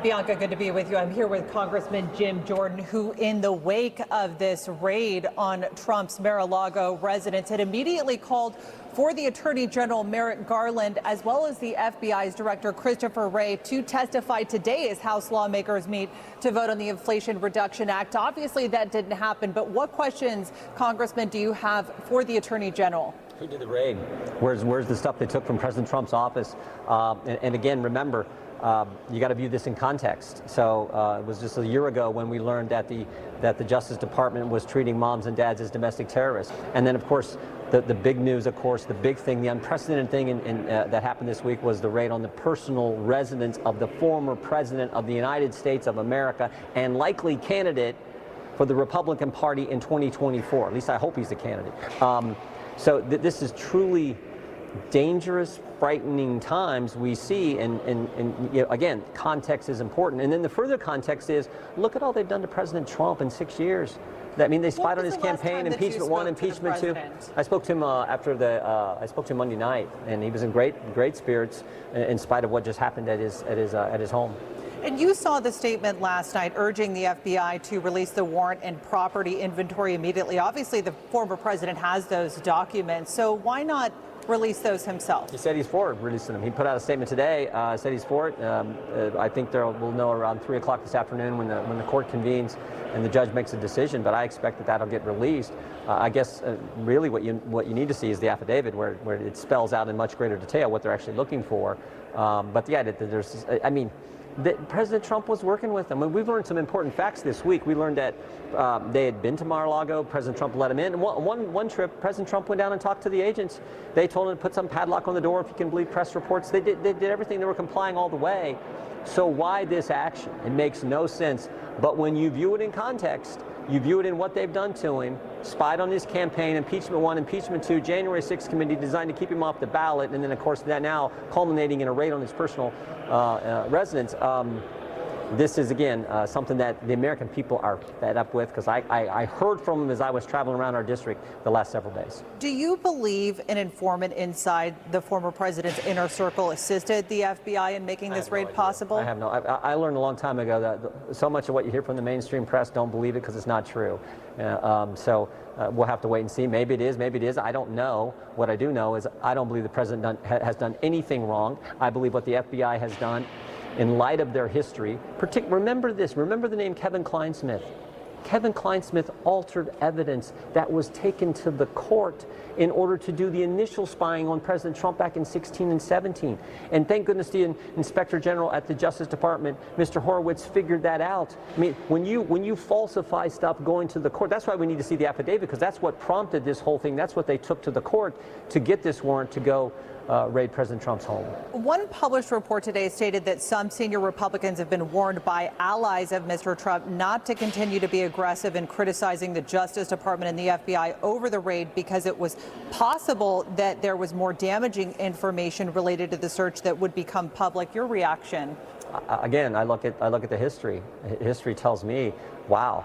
Bianca, good to be with you. I'm here with Congressman Jim Jordan, who in the wake of this raid on Trump's Mar-a-Lago residence had immediately called for the Attorney General Merrick Garland, as well as the FBI's Director Christopher Wray, to testify today as House lawmakers meet to vote on the Inflation Reduction Act. Obviously, that didn't happen, but what questions, Congressman, do you have for the Attorney General? Who did the raid? Where's the stuff they took from President Trump's office? And again, remember, you got to view this in context. So it was just a year ago when we learned that the Justice Department was treating moms and dads as domestic terrorists. And then, of course, the big news, of course, the big thing, the unprecedented thing that happened this week was the raid on the personal residence of the former president of the United States of America and likely candidate for the Republican Party in 2024. At least I hope he's the candidate. So this is truly dangerous, frightening times we see, and you know, again, context is important. And then the further context is, look at all they've done to President Trump in 6 years. I mean, they spied on his campaign, impeachment one, impeachment two. I spoke to him I spoke to him Monday night, and he was in great spirits in spite of what just happened at his home. And you saw the statement last night urging the FBI to release the warrant and property inventory immediately. Obviously, the former president has those documents, so why not release those himself? He said he's for releasing them. He put out a statement today, said he's for it. I think we'll know around 3 o'clock this afternoon when the court convenes and the judge makes a decision, but I expect that'll get released. I guess really what you need to see is the affidavit where it spells out in much greater detail what they're actually looking for. But yeah, President Trump was working with them. We've learned some important facts this week. We learned that they had been to Mar-a-Lago. President Trump let him in. One trip, President Trump went down and talked to the agents. They told him to put some padlock on the door, if you can believe press reports. They did everything. They were complying all the way. So why this action? It makes no sense. But when you view it in context, you view it in what they've done to him, spied on his campaign, impeachment one, impeachment two, January 6th committee designed to keep him off the ballot, and then, of course, that now culminating in a raid on his personal residence. This is, again, something that the American people are fed up with, because I heard from them as I was traveling around our district the last several days. Do you believe an informant inside the former president's inner circle assisted the FBI in making this raid possible? I have no. I learned a long time ago that so much of what you hear from the mainstream press, don't believe it because it's not true. So we'll have to wait and see. Maybe it is, maybe it is. I don't know. What I do know is I don't believe the president has done anything wrong. I believe what the FBI has done, in light of their history, remember this, remember the name Kevin Clinesmith. Kevin Clinesmith altered evidence that was taken to the court in order to do the initial spying on President Trump back in 16 and 17. And thank goodness the Inspector General at the Justice Department, Mr. Horowitz, figured that out. I mean, when you falsify stuff going to the court, that's why we need to see the affidavit, because that's what prompted this whole thing. That's what they took to the court to get this warrant to go raid President Trump's home. One published report today stated that some senior Republicans have been warned by allies of Mr. Trump not to continue to be aggressive in criticizing the Justice Department and the FBI over the raid, because it was possible that there was more damaging information related to the search that would become public. Your reaction? Again, I look at the history. History tells me, wow,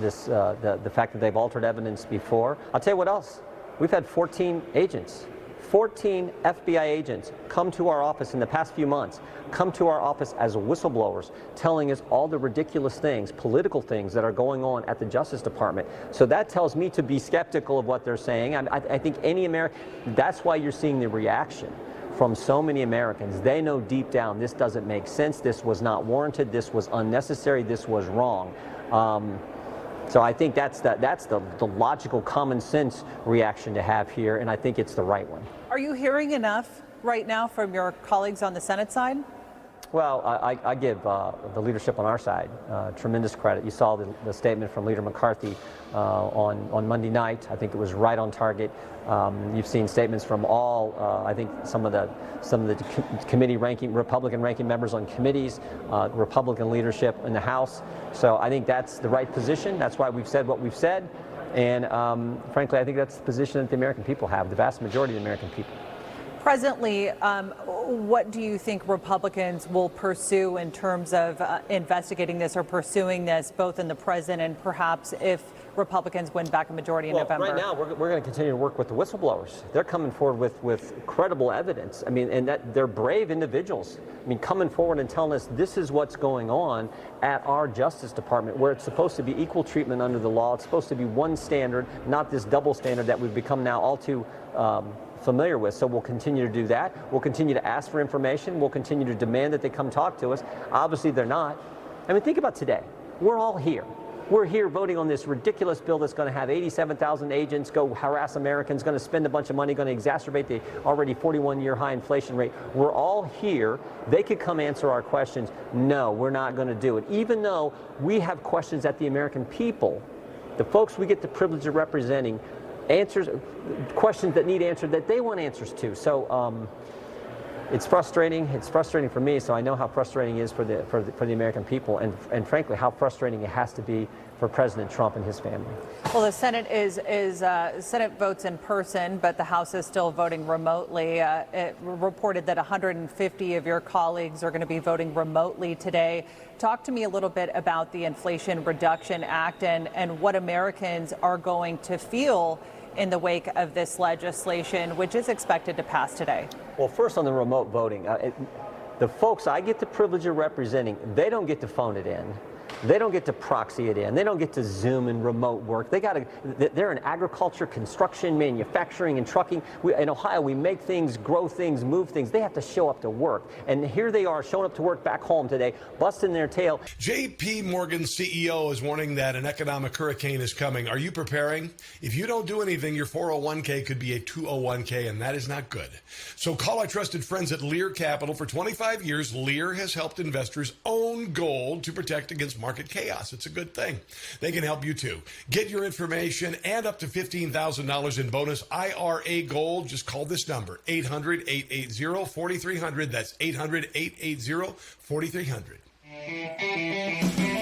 the fact that they've altered evidence before. I'll tell you what else. We've had 14 agents. 14 FBI agents come to our office in the past few months, come to our office as whistleblowers, telling us all the ridiculous things, political things that are going on at the Justice Department. So that tells me to be skeptical of what they're saying. I think any American, that's why you're seeing the reaction from so many Americans. They know deep down this doesn't make sense, this was not warranted, this was unnecessary, this was wrong. So I think that's the logical, common sense reaction to have here, and I think it's the right one. Are you hearing enough right now from your colleagues on the Senate side? Well, I give the leadership on our side tremendous credit. You saw the statement from Leader McCarthy on Monday night. I think it was right on target. You've seen statements from all, I think some of the committee Republican ranking members on committees, Republican leadership in the House. So I think that's the right position. That's why we've said what we've said. And frankly, I think that's the position that the American people have, the vast majority of the American people. Presently, what do you think Republicans will pursue in terms of investigating this or pursuing this, both in the present and perhaps if Republicans win back a majority in November. Right now, we're going to continue to work with the whistleblowers. They're coming forward with credible evidence. I mean, and that they're brave individuals. I mean, coming forward and telling us this is what's going on at our Justice Department, where it's supposed to be equal treatment under the law. It's supposed to be one standard, not this double standard that we've become now all too familiar with. So we'll continue to do that. We'll continue to ask for information. We'll continue to demand that they come talk to us. Obviously, they're not. I mean, think about today. We're all here. We're here voting on this ridiculous bill that's going to have 87,000 agents go harass Americans, going to spend a bunch of money, going to exacerbate the already 41-year high inflation rate. We're all here. They could come answer our questions. No, we're not going to do it. Even though we have questions that the American people, the folks we get the privilege of representing, questions that need answered that they want answers to. So it's frustrating. It's frustrating for me. So I know how frustrating it is for the American people, and frankly, how frustrating it has to be for President Trump and his family. Well, the Senate Senate votes in person, but the House is still voting remotely. It reported that 150 of your colleagues are going to be voting remotely today. Talk to me a little bit about the Inflation Reduction Act and what Americans are going to feel in the wake of this legislation, which is expected to pass today. Well, first on the remote voting, the folks I get the privilege of representing, they don't get to phone it in. They don't get to proxy it in. They don't get to Zoom and remote work. They're in agriculture, construction, manufacturing, and trucking. In Ohio, we make things, grow things, move things. They have to show up to work. And here they are showing up to work back home today, busting their tail. J.P. Morgan's CEO is warning that an economic hurricane is coming. Are you preparing? If you don't do anything, your 401k could be a 201k, and that is not good. So call our trusted friends at Lear Capital. For 25 years, Lear has helped investors own gold to protect against market chaos. It's a good thing. They can help you too. Get your information and up to $15,000 in bonus IRA gold. Just call this number, 800-880-4300. That's 800-880-4300.